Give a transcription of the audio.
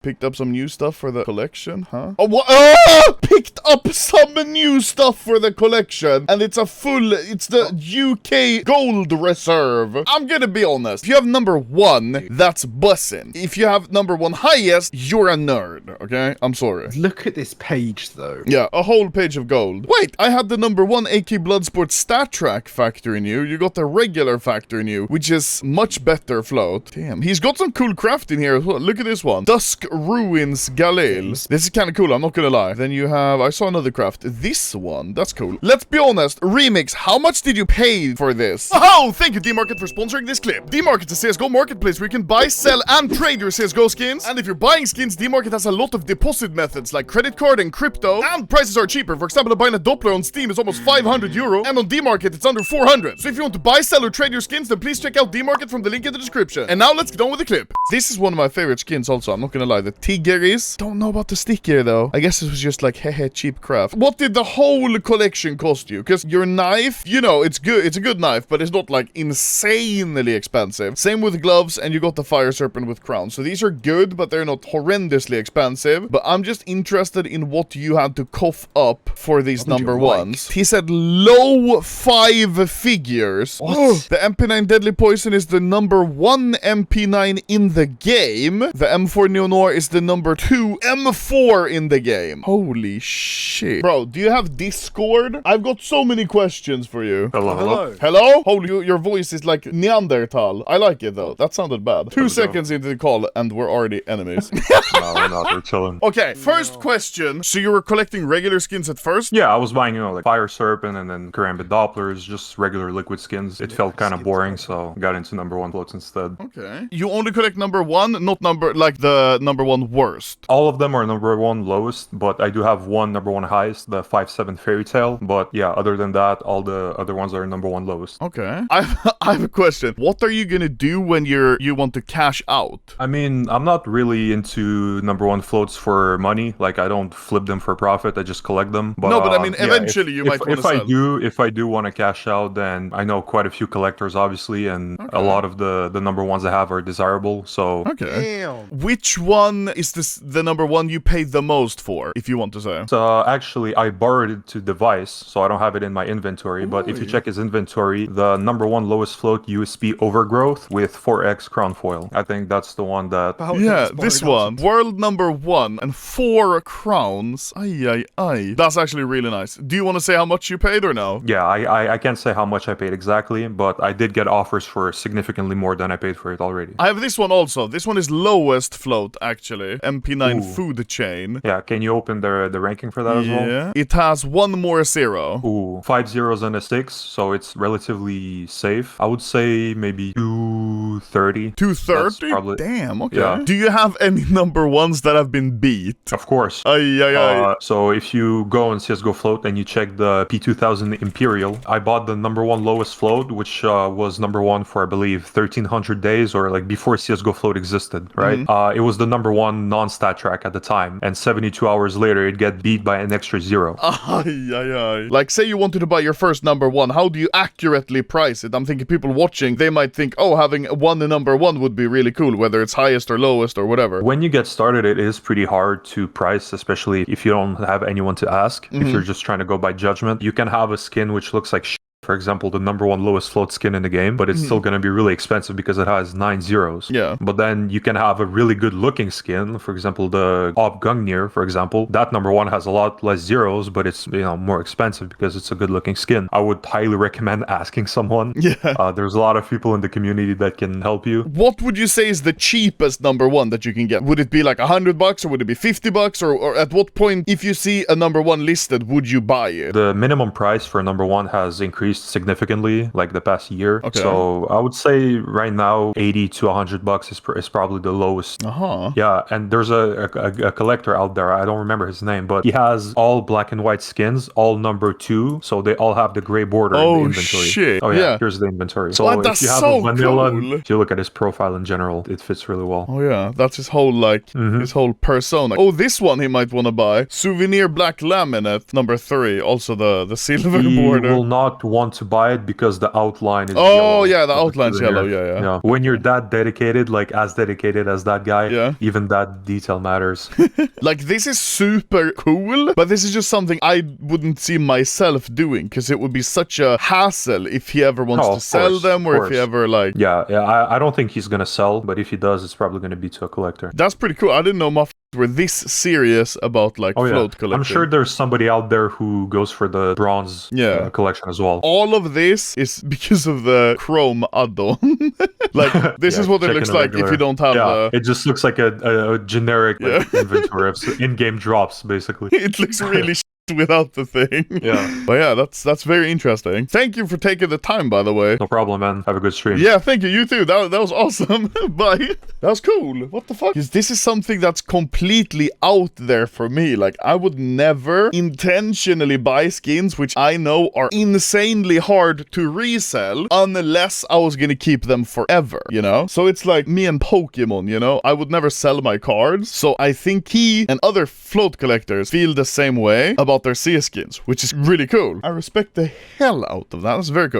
Picked up some new stuff for the collection, huh? Oh, what? Ah! Picked up some new stuff for the collection, and it's the UK gold reserve. I'm gonna be honest. If you have number 1, that's bussin'. If you have number 1 highest, you're a nerd, okay? I'm sorry. Look at this page, though. Yeah, a whole page of gold. Wait, I had the number 1 AK Bloodsport stat track factory new. You got the regular factory new, which is much better float. Damn, he's got some cool craft in here as well. Look at this one. Dusk Ruins Galil. This is kind of cool, I'm not gonna lie. Then you have, I saw another craft. This one, that's cool. Let's be honest, Remix, how much did you pay for this? Oh, thank you D-Market for sponsoring this clip. D-Market is a CSGO marketplace where you can buy, sell, and trade your CSGO skins. And if you're buying skins, D-Market has a lot of deposit methods like credit card and crypto. And prices are cheaper. For example, buying a Doppler on Steam is almost 500 euro. And on D-Market, it's under 400. So if you want to buy, sell, or trade your skins, then please check out D-Market from the link in the description. And now let's get on with the clip. This is one of my favorite skins also, I'm not gonna lie. The Tigris. Don't know about the sticker though. I guess it was just like, hehe, cheap craft. What did the whole collection cost you? Because your knife, you know, it's good. It's a good knife, but it's not like insanely expensive. Same with gloves, and you got the Fire Serpent with crown. So these are good, but they're not horrendously expensive. But I'm just interested in what you had to cough up for these number 1s. He said low 5 figures. What? The MP9 Deadly Poison is the number 1 MP9 in the game. The M4 Neo-Noir is the number 2 M4 in the game. Holy shit. Bro, do you have Discord? I've got so many questions for you. Hello. Hello? Holy, your voice is like Neanderthal. I like it though. That sounded bad. 2 seconds into the call and we're already enemies. No, we're not. We're chilling. Okay, first question. So you were collecting regular skins at first? Yeah, I was buying, like Fire Serpent and then Karambit Dopplers, just regular liquid skins. It felt kind of boring, so I got into number 1 floats instead. Okay. You only collect number 1, not the number 1 worst. All of them are number 1 lowest, but I do have one number 1 highest, the 5/7 Fairy Tale. But yeah, other than that, all the other ones are number 1 lowest. Okay. I have a question. What are you gonna do when you want to cash out? I mean, I'm not really into number 1 floats for money. Like, I don't flip them for profit. I just collect them. But, no, but I mean, eventually you might want to sell. If I do want to cash out, then I know quite a few collectors, obviously, and a lot of the number 1s I have are desirable. So okay. Damn. Which one is the number 1 you paid the most for, if you want to say? So actually, I borrowed it to Device, so I don't have it in my inventory. But if you check his inventory, the number 1 lowest float USP Overgrowth with 4x crown foil. I think that's the one that. Yeah, this one. World number 1 and 4 crowns. Ay. That's actually really nice. Do you want to say how much you paid or no? Yeah, I can't say how much I paid exactly, but I did get offers for significantly more than I paid for it already. I have this one also. This one is lowest float, actually. MP9 Food Chain. Yeah, can you open the ranking for that as well? Yeah. It has 1 more 0. Ooh, 5 zeros and a 6, so it's relatively safe. I would say maybe 230. 230? Probably... Damn, okay. Yeah. Do you have any number 1s that have been beat? Of course. Ay. So if you go on CSGO Float and you check the P2000 Imperial, I bought the number 1 lowest float, which was number 1 for, I believe, 1300 days, or like before CSGO Float existed, right? It was the number 1 non-stat track at the time, and 72 hours later, it get beat by an extra 0. Ay. Like, say you wanted to buy your first number 1, how do you accurately price it? I'm thinking people watching, they might think, oh, having one number 1 would be really cool, whether it's highest or lowest or whatever. When you get started, it is pretty hard to price, especially if you don't have anyone to ask. If you're just trying to go by judgment, you can have a skin which looks like for example, the number 1 lowest float skin in the game, but it's still going to be really expensive because it has 9 zeros. Yeah. But then you can have a really good looking skin, for example, the Ob Gungnir, for example. That number 1 has a lot less zeros, but it's, more expensive because it's a good looking skin. I would highly recommend asking someone. Yeah. There's a lot of people in the community that can help you. What would you say is the cheapest number 1 that you can get? Would it be like $100 or would it be $50 or at what point, if you see a number 1 listed, would you buy it? The minimum price for number 1 has increased significantly like the past year. Okay. So I would say right now $80 to $100 is probably the lowest. Yeah, and there's a collector out there, I don't remember his name, but he has all black and white skins, all number 2, so they all have the gray border in the inventory. Shit. Oh yeah, here's the inventory. So that's if you have so a vanilla, cool. if you look at his profile in general, it fits really well. Oh yeah, that's his whole his whole persona. Oh, this one he might want to buy. Souvenir black laminate number 3, also the silver border. He will not want to buy it because the outline is Oh, yellow. yeah, the Like outline's souvenir. yellow, yeah. When you're that dedicated, like as dedicated as that guy, Yeah. even that detail matters. Like, this is super cool, but this is just something I wouldn't see myself doing, because it would be such a hassle if he ever wants Oh, to of sell course, them, of or if he course. ever, like... Yeah, I don't think he's gonna sell, but if he does, it's probably gonna be to a collector. That's pretty cool. I didn't know motherfuckers were this serious about, like, Oh yeah, float collecting. I'm sure there's somebody out there who goes for the bronze collection as well. All of this is because of the Chrome add-on. Like, this Yeah, is what it checking looks the like if regular- you don't have Yeah, the... it just looks like a generic like, inventory of in-game drops, basically. It looks really without the thing. Yeah. But yeah, that's very interesting. Thank you for taking the time, by the way. No problem, man. Have a good stream. Yeah, thank you. You too. That was awesome. Bye. That was cool. What the fuck? Because this is something that's completely out there for me. Like, I would never intentionally buy skins which I know are insanely hard to resell unless I was gonna keep them forever, you know? So it's like me and Pokemon, you know? I would never sell my cards. So I think he and other float collectors feel the same way about their CS skins, which is really cool. I respect the hell out of that. That's very cool.